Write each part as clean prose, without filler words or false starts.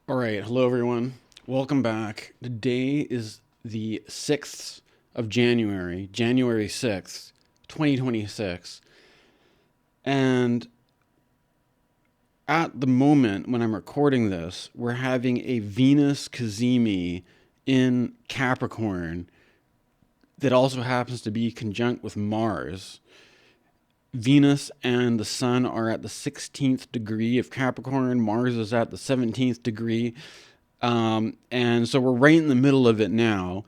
All right, hello everyone. Welcome back. Today is the 6th of January, January 6th, 2026. And at the moment when I'm recording this, we're having a Venus Cazimi in Capricorn that also happens to be conjunct with Mars. Venus and the Sun are at the 16th degree of Capricorn. Mars is at the 17th degree. And so we're right in the middle of it now.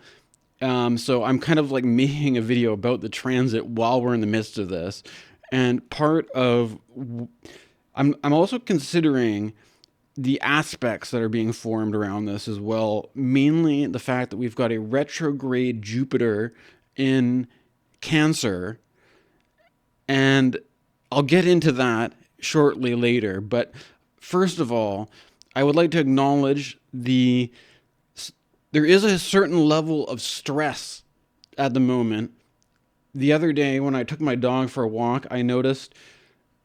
So I'm kind of like making a video about the transit while we're in the midst of this. And part of, I'm also considering the aspects that are being formed around this as well. Mainly the fact that we've got a retrograde Jupiter in Cancer, and I'll get into that shortly later. But first of all, I would like to acknowledge there is a certain level of stress at the moment. The other day when I took my dog for a walk, I noticed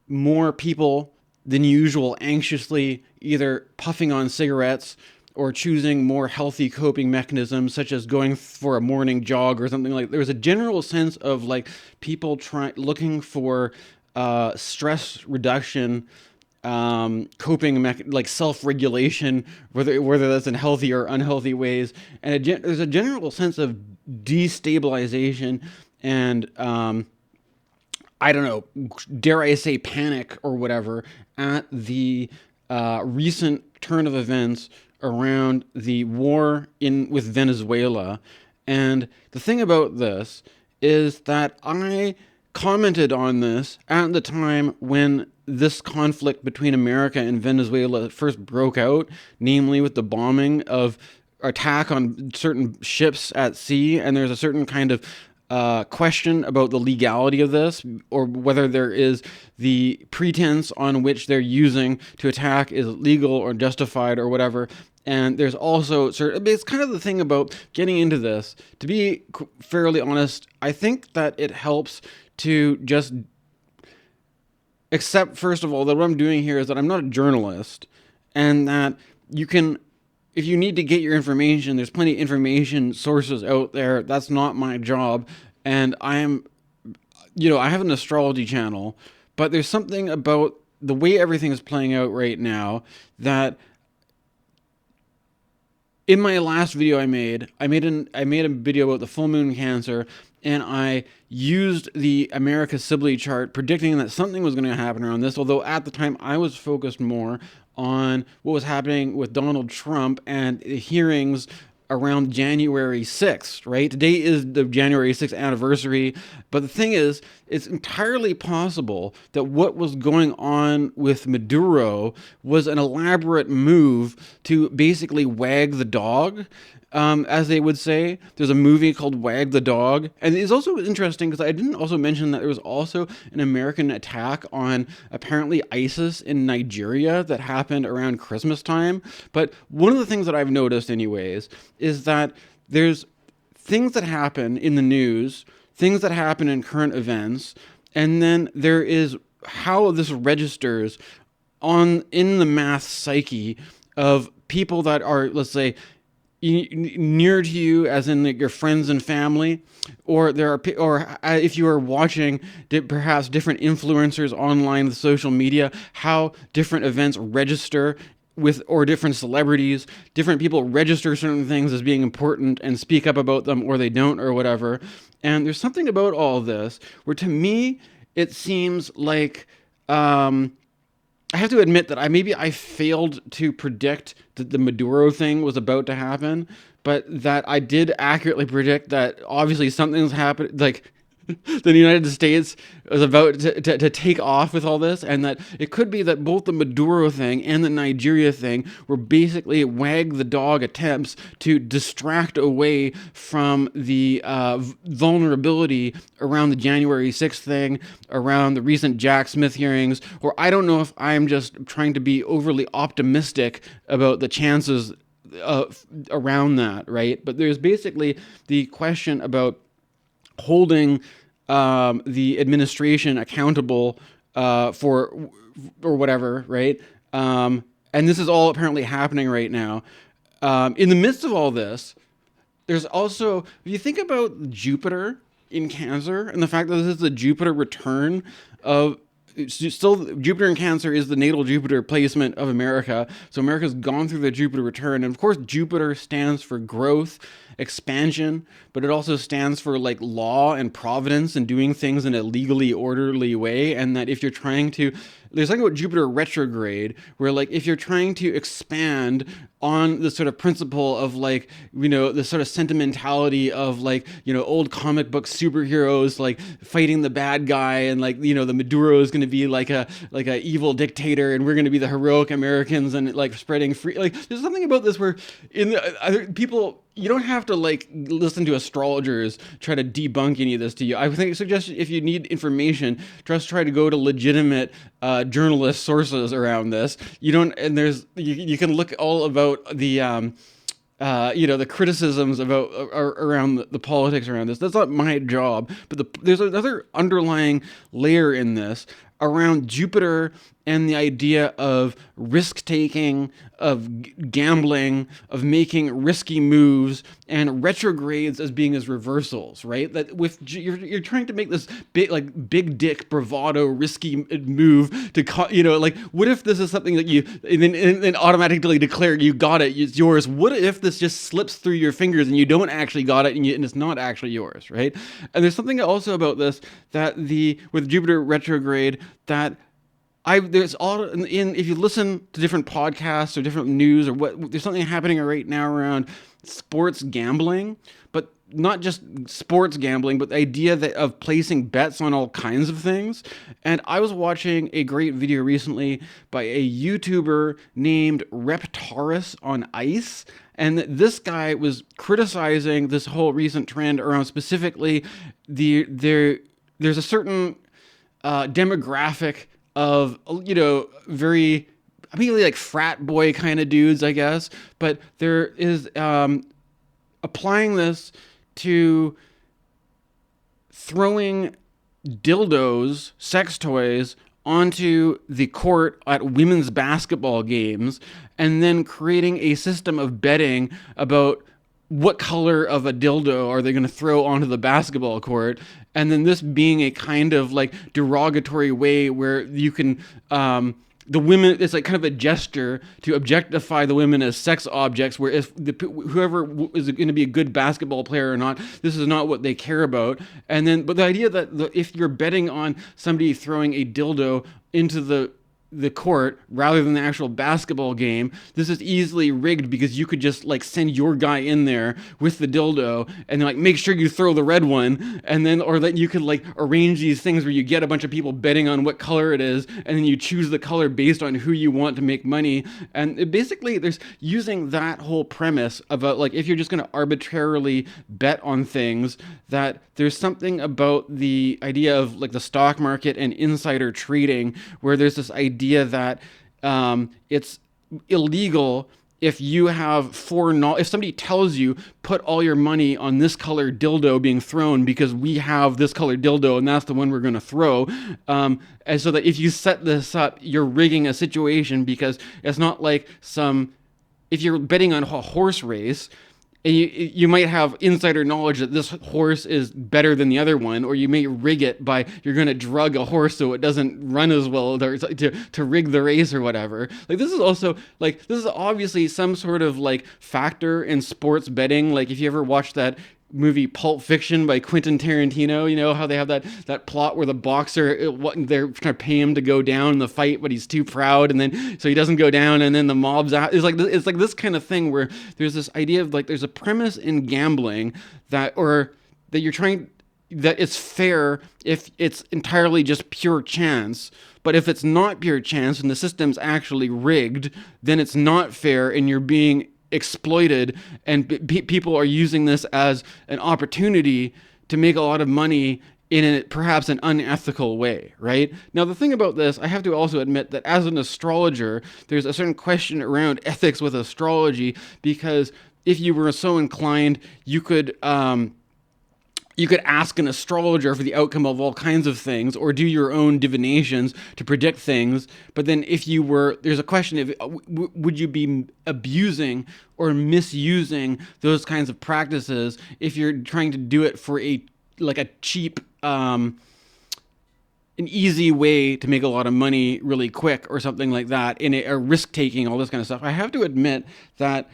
more people than usual anxiously either puffing on cigarettes or choosing more healthy coping mechanisms such as going for a morning jog or something. Like there's a general sense of like people looking for stress reduction, coping like self-regulation, whether that's in healthy or unhealthy ways, and there's a general sense of destabilization and I don't know, dare I say panic or whatever at the recent turn of events around the war in with Venezuela. And the thing about this is that I commented on this at the time when this conflict between America and Venezuela first broke out, namely with the bombing of attack on certain ships at sea, and there's a certain kind of question about the legality of this, or whether there is the pretense on which they're using to attack is legal or justified or whatever. And there's also it's kind of the thing about getting into this. To be fairly honest, I think that it helps to just accept, first of all, that what I'm doing here is that I'm not a journalist, and that you can, if you need to get your information, there's plenty of information sources out there. That's not my job. And I have an astrology channel, but there's something about the way everything is playing out right now that in my last video I made a video about the full moon in Cancer, and I used the America Sibley chart predicting that something was going to happen around this, although at the time I was focused more on what was happening with Donald Trump and the hearings around January 6th, right? Today is the January 6th anniversary. But the thing is, it's entirely possible that what was going on with Maduro was an elaborate move to basically wag the dog, as they would say. There's a movie called Wag the Dog. And it's also interesting because I didn't also mention that there was also an American attack on apparently ISIS in Nigeria that happened around Christmas time. But one of the things that I've noticed, anyways, is that there's things that happen in the news, things that happen in current events, and then there is how this registers on in the mass psyche of people that are, let's say, near to you, as in like your friends and family, or if you are watching perhaps different influencers online with social media, how different events register with, or different celebrities, different people register certain things as being important and speak up about them, or they don't, or whatever. And there's something about all of this where, to me, it seems like I have to admit that I failed to predict that the Maduro thing was about to happen, but that I did accurately predict that obviously something's happened. Like the United States was about to take off with all this, and that it could be that both the Maduro thing and the Nigeria thing were basically wag the dog attempts to distract away from the vulnerability around the January 6th thing, around the recent Jack Smith hearings, or I don't know if I'm just trying to be overly optimistic about the chances around that, right? But there's basically the question about holding the administration accountable for or whatever, right? And this is all apparently happening right now. In the midst of all this, there's also, if you think about Jupiter in Cancer and the fact that this is the Jupiter return of, still Jupiter in Cancer is the natal Jupiter placement of America. So America's gone through the Jupiter return. And of course, Jupiter stands for growth, expansion, but it also stands for like law and providence and doing things in a legally orderly way. And that if you're trying to, there's something about Jupiter retrograde where like if you're trying to expand on the sort of principle of like, you know, the sort of sentimentality of like, you know, old comic book superheroes like fighting the bad guy and like, you know, the Maduro is going to be like a evil dictator and we're going to be the heroic Americans and like spreading free, like there's something about this where in the people, you don't have to like listen to astrologers try to debunk any of this to you. I think suggest if you need information, just try to go to legitimate journalist sources around this. You don't, and there's you can look all about the you know, the criticisms about around the politics around this. That's not my job, but there's another underlying layer in this around Jupiter and the idea of risk taking, of gambling, of making risky moves, and retrogrades as being as reversals, right? That with you're trying to make this big dick bravado risky move to, you know, like what if this is something that you and then automatically declare you got it, it's yours? What if this just slips through your fingers and you don't actually got it and it's not actually yours, right? And there's something also about this that with Jupiter retrograde that there's all in if you listen to different podcasts or different news or what, there's something happening right now around sports gambling, but not just sports gambling, but the idea of placing bets on all kinds of things. And I was watching a great video recently by a YouTuber named Reptarus on Ice. And this guy was criticizing this whole recent trend around specifically there's a certain demographic of, you know, very immediately like frat boy kind of dudes, I guess. But there is applying this to throwing dildos, sex toys, onto the court at women's basketball games and then creating a system of betting about what color of a dildo are they going to throw onto the basketball court, and then this being a kind of like derogatory way where you can the women, it's like kind of a gesture to objectify the women as sex objects, where if whoever is going to be a good basketball player or not, this is not what they care about. And then, but the idea that if you're betting on somebody throwing a dildo into the court rather than the actual basketball game, this is easily rigged because you could just like send your guy in there with the dildo and like make sure you throw the red one, and then or that you could like arrange these things where you get a bunch of people betting on what color it is and then you choose the color based on who you want to make money. And basically there's using that whole premise about like if you're just going to arbitrarily bet on things, that there's something about the idea of like the stock market and insider trading where there's this idea that it's illegal if you have if somebody tells you put all your money on this color dildo being thrown because we have this color dildo and that's the one we're going to throw, and so that if you set this up, you're rigging a situation, because it's not like if you're betting on a horse race, and you might have insider knowledge that this horse is better than the other one, or you may rig it by you're going to drug a horse so it doesn't run as well to rig the race or whatever. Like this is also like this is obviously some sort of like factor in sports betting. Like if you ever watched that movie Pulp Fiction by Quentin Tarantino, you know how they have that plot where the boxer, they're trying to pay him to go down in the fight, but he's too proud, and then so he doesn't go down, and then the mob's out. It's like this kind of thing where there's this idea of like there's a premise in gambling that you're trying, that it's fair if it's entirely just pure chance. But if it's not pure chance and the system's actually rigged, then it's not fair and you're being exploited, and people are using this as an opportunity to make a lot of money in perhaps an unethical way, right? Now, the thing about this, I have to also admit that as an astrologer, there's a certain question around ethics with astrology, because if you were so inclined, you could you could ask an astrologer for the outcome of all kinds of things, or do your own divinations to predict things. But then if you were, there's a question of, would you be abusing or misusing those kinds of practices if you're trying to do it for a, like a cheap, an easy way to make a lot of money really quick or something like that, in a risk taking, all this kind of stuff. I have to admit that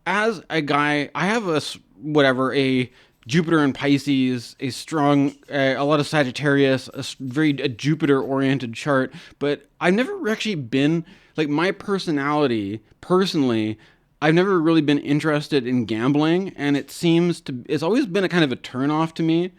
as a guy, I have a Jupiter in Pisces, a strong, a lot of Sagittarius, a Jupiter oriented chart, but I've never actually been, like, my personality, personally, I've never really been interested in gambling, and it's always been a kind of a turnoff to me.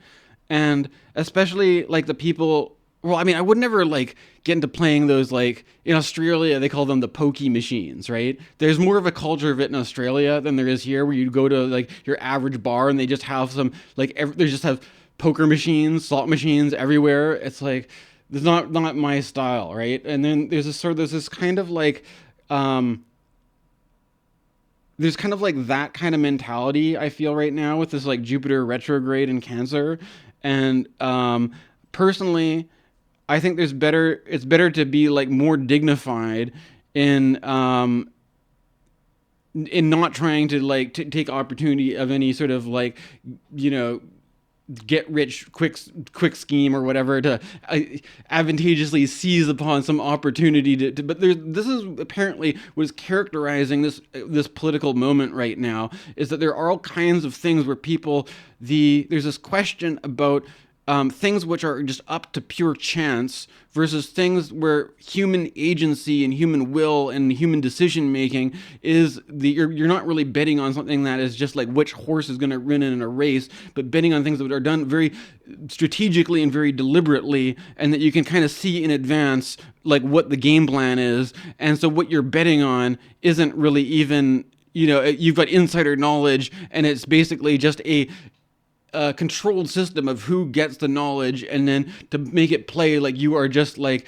And especially like the people, well, I mean, I would never like get into playing those, like in Australia they call them the pokey machines, right? There's more of a culture of it in Australia than there is here, where you go to like your average bar and they just have some like they just have poker machines, slot machines everywhere. It's like, it's not my style, right? And then there's this kind of like there's kind of like that kind of mentality I feel right now with this like Jupiter retrograde in Cancer. And personally, I think it's better to be like more dignified in not trying to like take opportunity of any sort of like, you know, get rich quick scheme or whatever, to advantageously seize upon some opportunity but this is apparently what is characterizing this political moment right now, is that there are all kinds of things where there's this question about things which are just up to pure chance versus things where human agency and human will and human decision making you're not really betting on something that is just like which horse is going to win in a race, but betting on things that are done very strategically and very deliberately, and that you can kind of see in advance like what the game plan is. And so what you're betting on isn't really even, you know, you've got insider knowledge, and it's basically just a controlled system of who gets the knowledge, and then to make it play like you are just like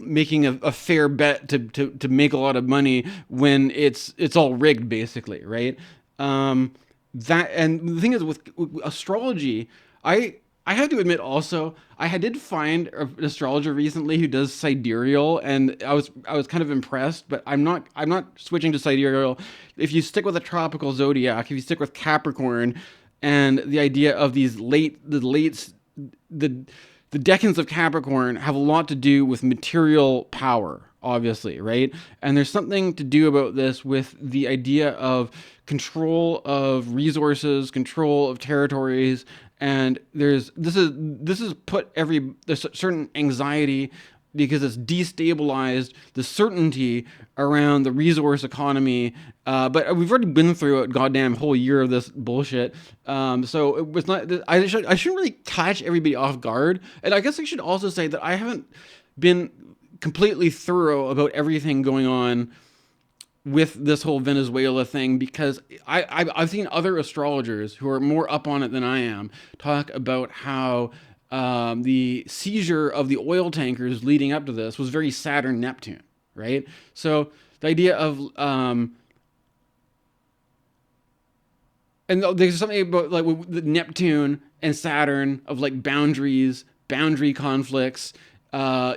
making a fair bet to make a lot of money, when it's all rigged basically, right? That, and the thing is with astrology, I have to admit also, I did find an astrologer recently who does sidereal, and I was kind of impressed. But I'm not switching to sidereal. If you stick with a tropical zodiac, if you stick with Capricorn, and the idea of the decans of Capricorn have a lot to do with material power, obviously, right? And there's something to do about this with the idea of control of resources, control of territories, and there's certain anxiety, because it's destabilized the certainty around the resource economy. But we've already been through a goddamn whole year of this bullshit. So it was not. I shouldn't really catch everybody off guard. And I guess I should also say that I haven't been completely thorough about everything going on with this whole Venezuela thing, because I've seen other astrologers who are more up on it than I am talk about how the seizure of the oil tankers leading up to this was very Saturn Neptune, right? So the idea of and there's something about like with Neptune and Saturn of like boundary conflicts,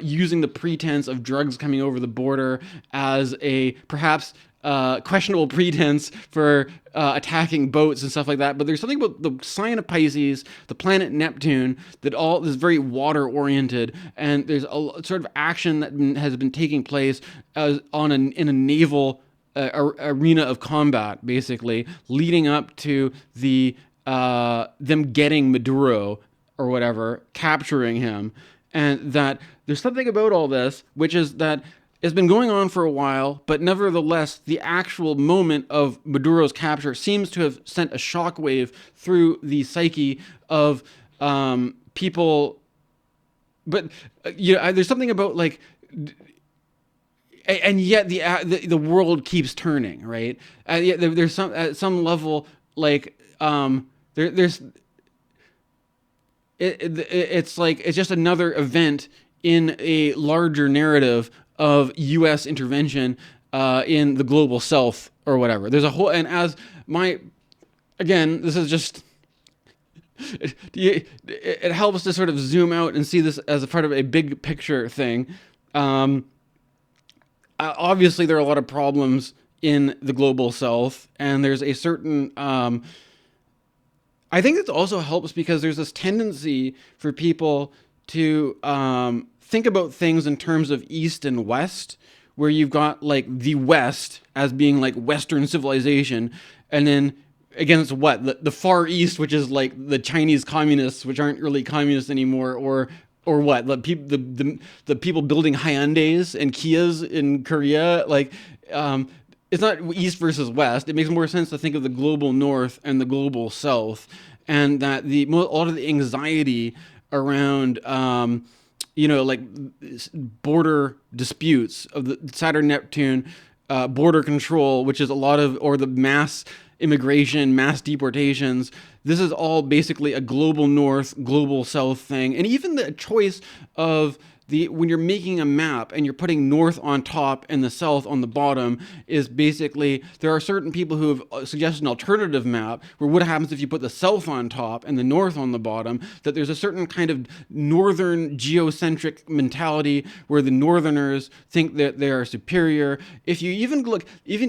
using the pretense of drugs coming over the border as a perhaps questionable pretense for attacking boats and stuff like that. But there's something about the sign of Pisces, the planet Neptune, that all is very water oriented, and there's a sort of action that has been taking place in a naval arena of combat, basically leading up to them getting Maduro or whatever, capturing him. And that there's something about all this, which is that it's been going on for a while, but nevertheless, the actual moment of Maduro's capture seems to have sent a shockwave through the psyche of people. But there's something about like, and yet the world keeps turning, right? And yet there's some at some level like there's. It's like it's just another event in a larger narrative of U.S. intervention in the global South or whatever. There's a whole, and again, this is just it helps to sort of zoom out and see this as a part of a big picture thing. Obviously, there are a lot of problems in the global south, and there's a certain I think it also helps because there's this tendency for people to think about things in terms of east and west, where you've got like the west as being like Western civilization, and then against what the far east, which is like the Chinese communists, which aren't really communists anymore, or what the people building Hyundais and Kias in Korea, like it's not east versus west. It makes more sense to think of the global north and the global south, and that a lot of the anxiety around like border disputes of the Saturn Neptune, border control, which is a lot of, or the mass immigration, mass deportations. This is all basically a global north, global south thing. And even the choice of when you're making a map and you're putting north on top and the south on the bottom is basically, there are certain people who have suggested an alternative map where what happens if you put the south on top and the north on the bottom, that there's a certain kind of northern geocentric mentality where the northerners think that they are superior. If you even look,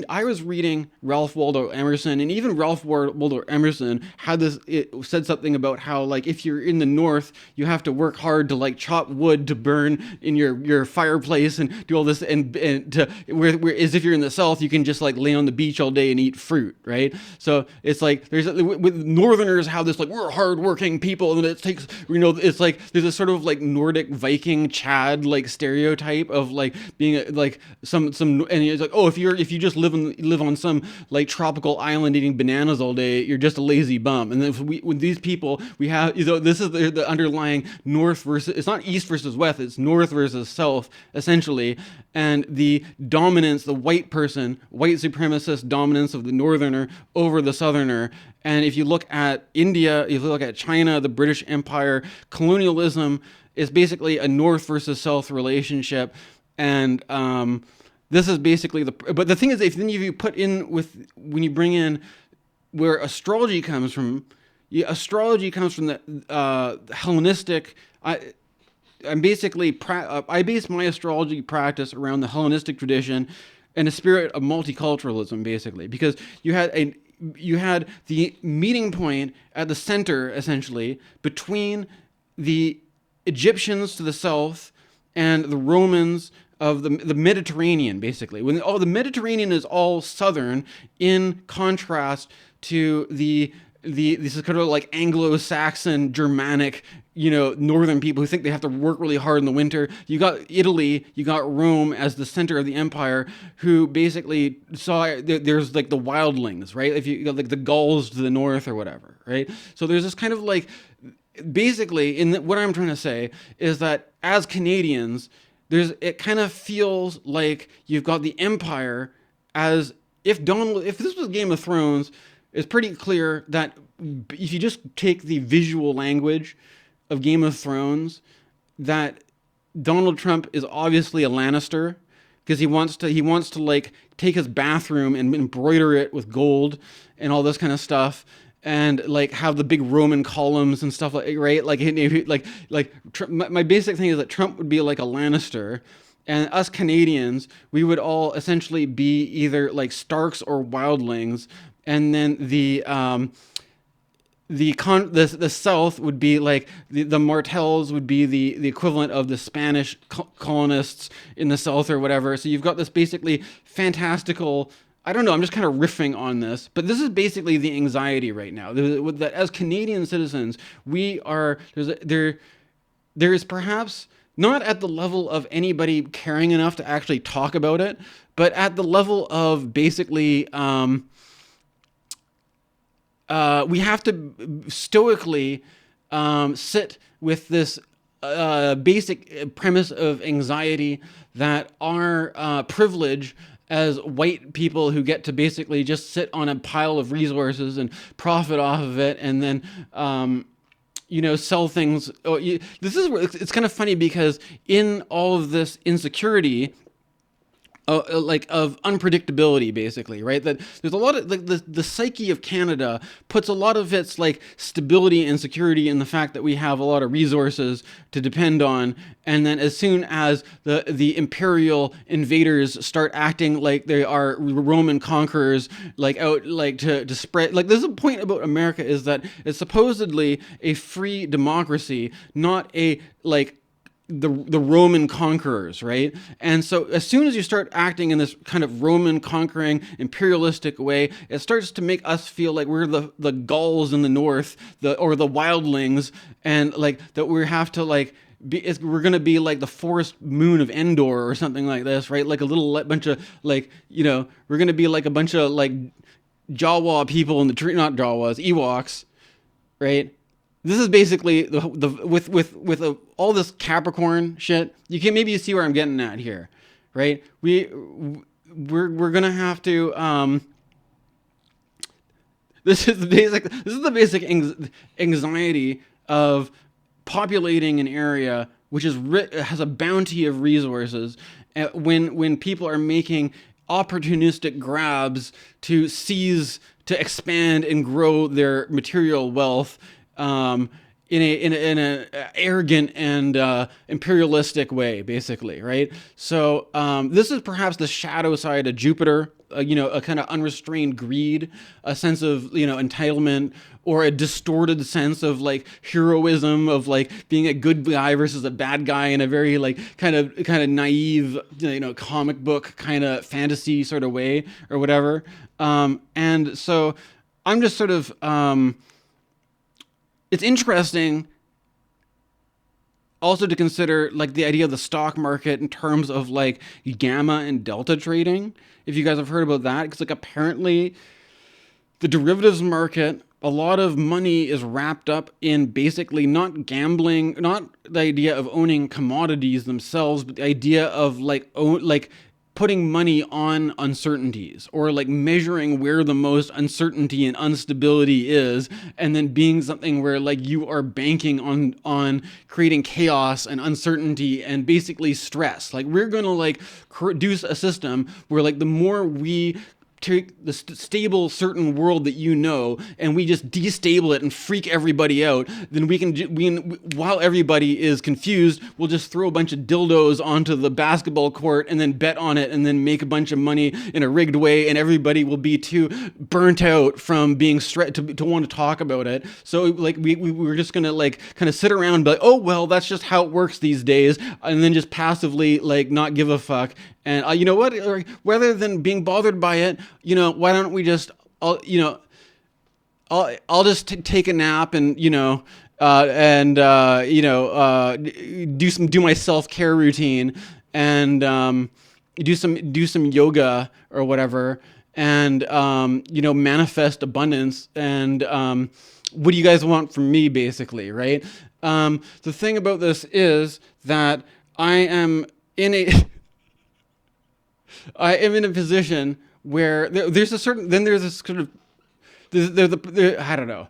I was reading Ralph Waldo Emerson, and even Ralph Waldo Emerson had this, it said something about how like if you're in the north, you have to work hard to like chop wood to burn in your fireplace and do all this, and to where as if you're in the south, you can just like lay on the beach all day and eat fruit, right? So it's like with northerners have this like, we're hardworking people, and it takes, it's like there's a sort of like Nordic Viking Chad like stereotype of like being like some, and it's like, oh, if you just live on some like tropical island eating bananas all day, you're just a lazy bum. And then with these people, we have, this is the underlying north versus, it's not east versus west, it's north versus south, essentially. And the dominance, the white supremacist dominance of the northerner over the southerner. And if you look at India, if you look at China, the British Empire, colonialism is basically a north versus south relationship. And this is basically but the thing is, if you put in when you bring in where astrology comes from, the Hellenistic. I base my astrology practice around the Hellenistic tradition and the spirit of multiculturalism, basically, because you had the meeting point at the center, essentially, between the Egyptians to the south and the Romans of the Mediterranean, basically. When the Mediterranean is all southern, in contrast to this is kind of like Anglo-Saxon, Germanic, northern people who think they have to work really hard in the winter. You got Italy, you got Rome as the center of the empire, who basically saw there's like the wildlings, right? If you got like the Gauls to the north or whatever, right? So there's this kind of like, basically, what I'm trying to say is that as Canadians, it kind of feels like you've got the empire as if this was Game of Thrones. It's pretty clear that if you just take the visual language of Game of Thrones, that Donald Trump is obviously a Lannister, because he wants to like take his bathroom and embroider it with gold and all this kind of stuff, and like have the big Roman columns and stuff, like, right? My basic thing is that Trump would be like a Lannister, and us Canadians, we would all essentially be either like Starks or Wildlings. And then the South would be like the Martells would be the equivalent of the Spanish colonists in the South or whatever. So you've got this basically fantastical. I don't know. I'm just kind of riffing on this, but this is basically the anxiety right now. That as Canadian citizens, we are there is perhaps not at the level of anybody caring enough to actually talk about it, but at the level of basically. We have to stoically sit with this basic premise of anxiety that our privilege as white people who get to basically just sit on a pile of resources and profit off of it, and then sell things. It's kind of funny because in all of this insecurity, like of unpredictability, basically, right? That there's a lot of like the psyche of Canada puts a lot of its like stability and security in the fact that we have a lot of resources to depend on, and then as soon as the imperial invaders start acting like they are Roman conquerors, like out like to spread like there's a point about America is that it's supposedly a free democracy, not a like the Roman conquerors, right? And so as soon as you start acting in this kind of Roman conquering imperialistic way, it starts to make us feel like we're the Gauls in the north, or the wildlings, and like that we have to like we're gonna be like the forest moon of Endor or something like this, right? Like a little bunch of like we're gonna be like a bunch of like Jawa people in the tree, not Jawas, Ewoks, right? This is basically the with all this Capricorn shit. You can maybe see where I'm getting at here, right? We're gonna have to. This is the basic anxiety of populating an area which is has a bounty of resources. When people are making opportunistic grabs to seize, to expand and grow their material wealth, in a arrogant and imperialistic way, basically, right? So this is perhaps the shadow side of Jupiter. A kind of unrestrained greed, a sense of entitlement, or a distorted sense of like heroism, of like being a good guy versus a bad guy in a very like kind of naive comic book kind of fantasy sort of way or whatever. And so I'm just sort of it's interesting also to consider like the idea of the stock market in terms of like gamma and delta trading. If you guys have heard about that, because like apparently the derivatives market, a lot of money is wrapped up in basically not gambling, not the idea of owning commodities themselves, but the idea of like putting money on uncertainties, or like measuring where the most uncertainty and instability is, and then being something where like you are banking on creating chaos and uncertainty and basically stress. Like we're going to like produce a system where like the more we take the stable certain world that and we just destable it and freak everybody out, then while everybody is confused, we'll just throw a bunch of dildos onto the basketball court and then bet on it and then make a bunch of money in a rigged way, and everybody will be too burnt out from being stressed to want to talk about it. So like we're just gonna like kind of sit around and be like, oh well, that's just how it works these days, and then just passively like not give a fuck. And you know what? Rather than being bothered by it, why don't we just, I'll just take a nap and do my self-care routine, and do some yoga or whatever, and manifest abundance. And what do you guys want from me, basically, right? The thing about this is that I am in a position where there's this sort of, I don't know.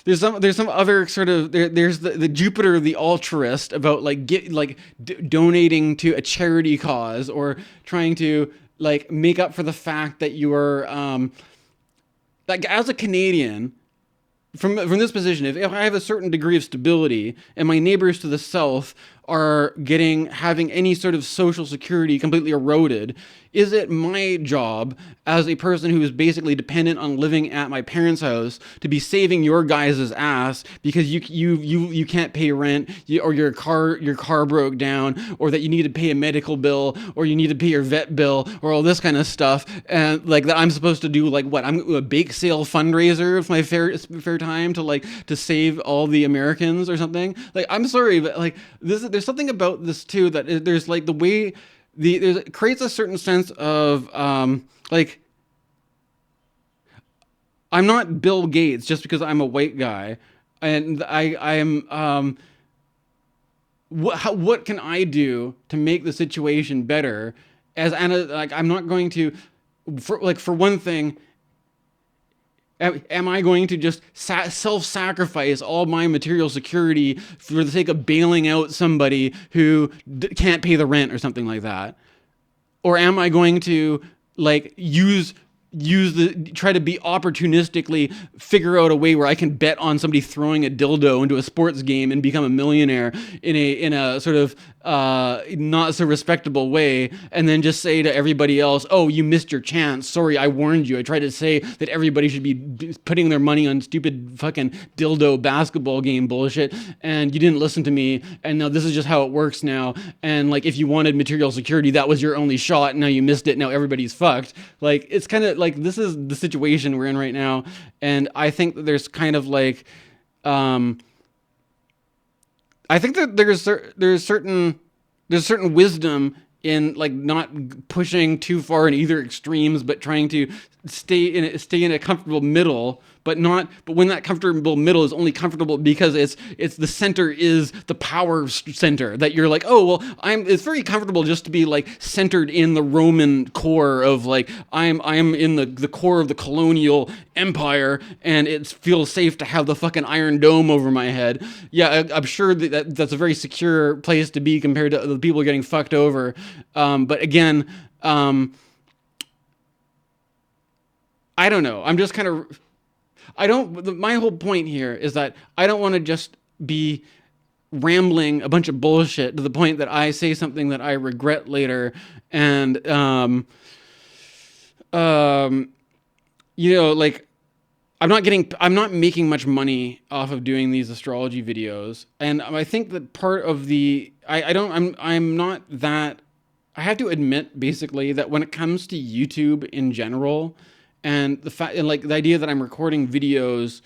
There's some other sort of, there's the Jupiter, the altruist, about like donating to a charity cause, or trying to like make up for the fact that you are, like as a Canadian, from this position, if I have a certain degree of stability and my neighbors to the south are having any sort of social security completely eroded, is it my job as a person who is basically dependent on living at my parents' house to be saving your guys' ass because you can't pay rent, or your car broke down, or that you need to pay a medical bill, or you need to pay your vet bill, or all this kind of stuff, and like that I'm supposed to do like what? I'm a bake sale fundraiser with my fair time to save all the Americans or something. Like, I'm sorry, but like there's something about this too, that there's like the way it creates a certain sense of like, I'm not Bill Gates just because I'm a white guy, and I am what can I do to make the situation better? Like I'm not going to, for one thing, Am I going to just self-sacrifice all my material security for the sake of bailing out somebody who can't pay the rent or something like that? Or am I going to like use the try to be opportunistically figure out a way where I can bet on somebody throwing a dildo into a sports game and become a millionaire in a sort of not so respectable way, and then just say to everybody else, "Oh, you missed your chance. Sorry, I warned you. I tried to say that everybody should be putting their money on stupid fucking dildo basketball game bullshit, and you didn't listen to me. And now this is just how it works now. And like, if you wanted material security, that was your only shot. And now you missed it. Now everybody's fucked." Like, it's kind of like this is the situation we're in right now, and I think that there's kind of like, I think that there's certain wisdom in like not pushing too far in either extremes, but trying to stay in a comfortable middle. But when that comfortable middle is only comfortable because it's the center is the power center, that you're like, oh well, it's very comfortable just to be like centered in the Roman core of like I'm in the core of the colonial empire, and it feels safe to have the fucking Iron Dome over my head. Yeah, I'm sure that's a very secure place to be compared to the people getting fucked over. But again, I don't know. I'm just kind of I don't. My whole point here is that I don't want to just be rambling a bunch of bullshit to the point that I say something that I regret later, and um, like I'm not making much money off of doing these astrology videos, and I think that part of the I don't I'm not that. I have to admit basically that when it comes to YouTube in general, and the fact and like the idea that I'm recording videos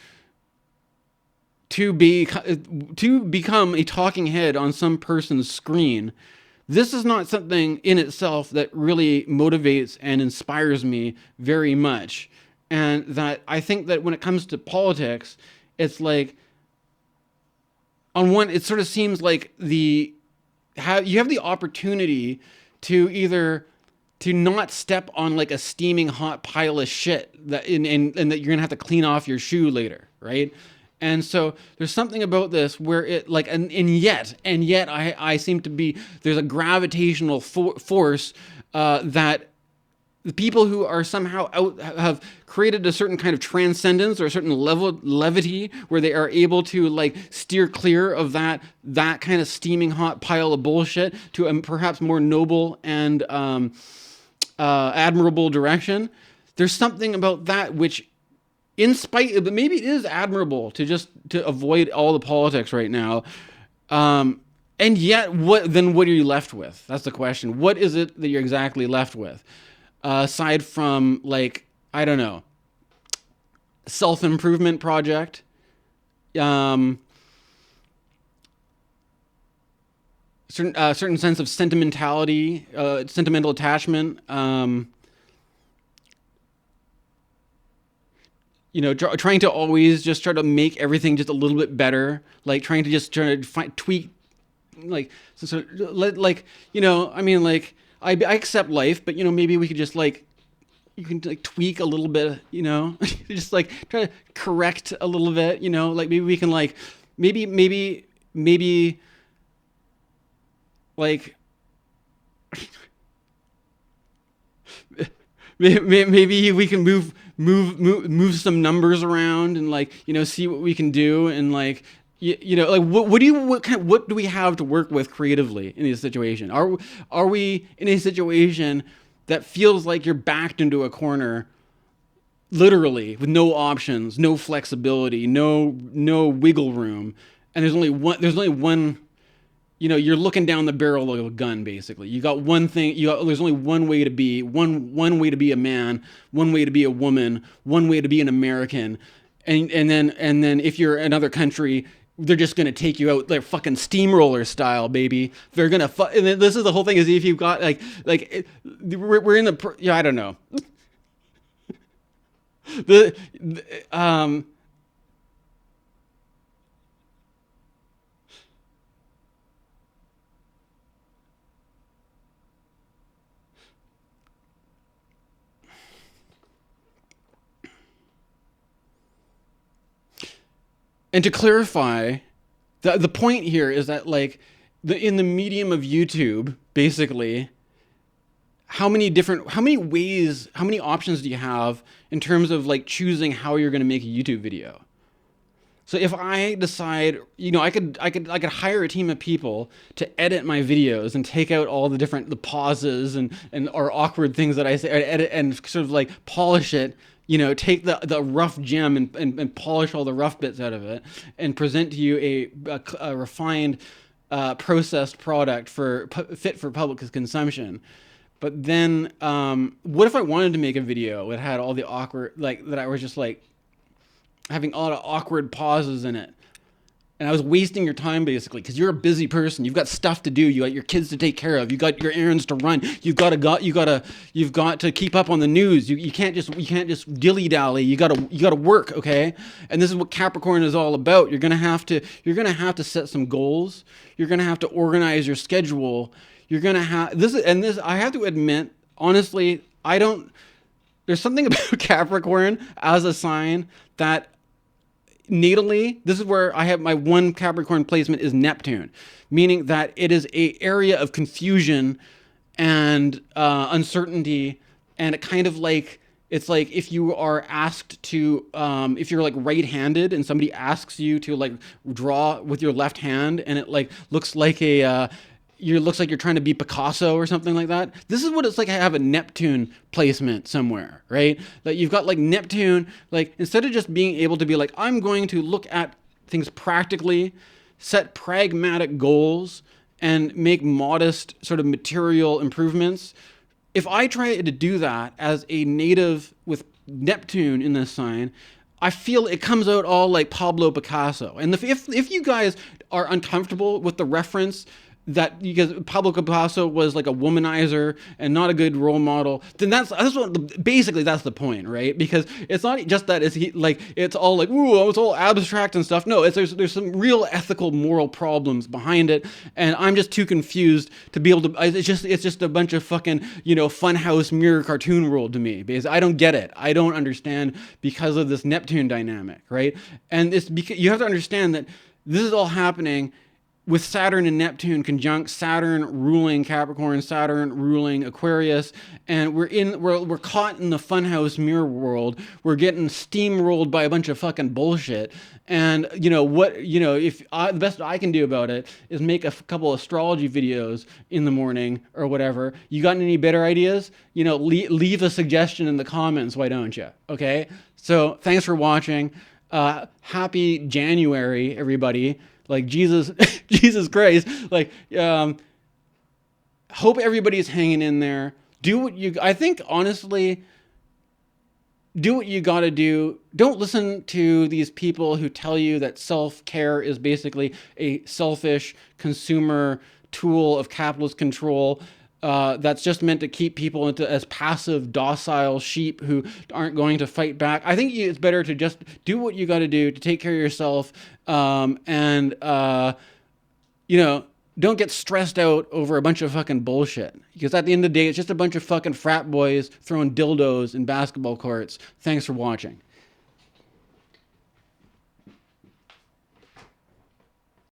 to become a talking head on some person's screen, this is not something in itself that really motivates and inspires me very much. And that I think that when it comes to politics, it's like on one, it sort of seems like you have the opportunity to either to not step on like a steaming hot pile of shit and that you're gonna have to clean off your shoe later, right? And so there's something about this where it like and yet I seem to be there's a gravitational force that the people who are somehow out have created a certain kind of transcendence or a certain level levity where they are able to like steer clear of that kind of steaming hot pile of bullshit to a perhaps more noble and admirable direction. There's something about that which, in spite of, but maybe it is admirable to just to avoid all the politics right now. And yet, what are you left with? That's the question. What is it that you're exactly left with? Aside from like, I don't know, self-improvement project, certain sense of sentimentality, sentimental attachment, trying to always just try to make everything just a little bit better, like trying to just try to tweak, like, like, I mean, like, I accept life, but maybe we could just like, you can like tweak a little bit, just like try to correct a little bit, like maybe we can like, maybe like, maybe we can move some numbers around and like see what we can do, and like like what do we have to work with creatively in this situation? Are we in a situation that feels like you're backed into a corner, literally, with no options, no flexibility, no wiggle room, and there's only one. You're looking down the barrel of a gun, basically. You got one thing. There's only one way to be one way to be a man, one way to be a woman, one way to be an American, and then if you're another country, they're just gonna take you out like fucking steamroller style, baby. They're gonna and this is the whole thing, is if you've got we're in the I don't know the. And to clarify, the point here is that like in the medium of YouTube, basically, how many ways, how many options do you have in terms of like choosing how you're going to make a YouTube video? So if I decide, I could hire a team of people to edit my videos and take out all the pauses and or awkward things that I say, edit and sort of like polish it, take the rough gem and polish all the rough bits out of it and present to you a refined, processed product fit for public consumption. But then, what if I wanted to make a video that had all the awkward, like that I was just like having a lot of awkward pauses in it, and I was wasting your time basically because you're a busy person. You've got stuff to do. You got your kids to take care of. You got your errands to run. You've got to keep up on the news. You can't just dilly dally. You got to work. Okay, and this is what Capricorn is all about. You're gonna have to set some goals. You're gonna have to organize your schedule. You're gonna have this. I have to admit, honestly, there's something about Capricorn as a sign that natally, this is where I have my one Capricorn placement is Neptune, meaning that it is a area of confusion and uncertainty, and it kind of like, it's like if you are asked to, if you're like right-handed and somebody asks you to like draw with your left hand, and it like looks like looks like you're trying to be Picasso or something like that. This is what it's like. I have a Neptune placement somewhere, right? That you've got like Neptune, like instead of just being able to be like, I'm going to look at things practically, set pragmatic goals, and make modest sort of material improvements. If I try to do that as a native with Neptune in this sign, I feel it comes out all like Pablo Picasso. And if you guys are uncomfortable with the reference, that because Pablo Picasso was like a womanizer and not a good role model, then that's the point, right? Because it's not just that it's all like, ooh, it's all abstract and stuff. No, there's some real ethical, moral problems behind it, and I'm just too confused to be able to. It's just a bunch of fucking funhouse mirror cartoon world to me, because I don't get it. I don't understand because of this Neptune dynamic, right? And it's because you have to understand that this is all happening with Saturn and Neptune conjunct, Saturn ruling Capricorn, Saturn ruling Aquarius, and we're caught in the funhouse mirror world. We're getting steamrolled by a bunch of fucking bullshit. And the best I can do about it is make a couple astrology videos in the morning or whatever. You got any better ideas? Leave a suggestion in the comments. Why don't you? Okay. So thanks for watching. Happy January, everybody. Like Jesus Christ. Like, hope everybody's hanging in there. I think honestly, do what you gotta do. Don't listen to these people who tell you that self-care is basically a selfish consumer tool of capitalist control. That's just meant to keep people as passive, docile sheep who aren't going to fight back. I think it's better to just do what you got to do to take care of yourself, and don't get stressed out over a bunch of fucking bullshit. Because at the end of the day, it's just a bunch of fucking frat boys throwing dildos in basketball courts. Thanks for watching.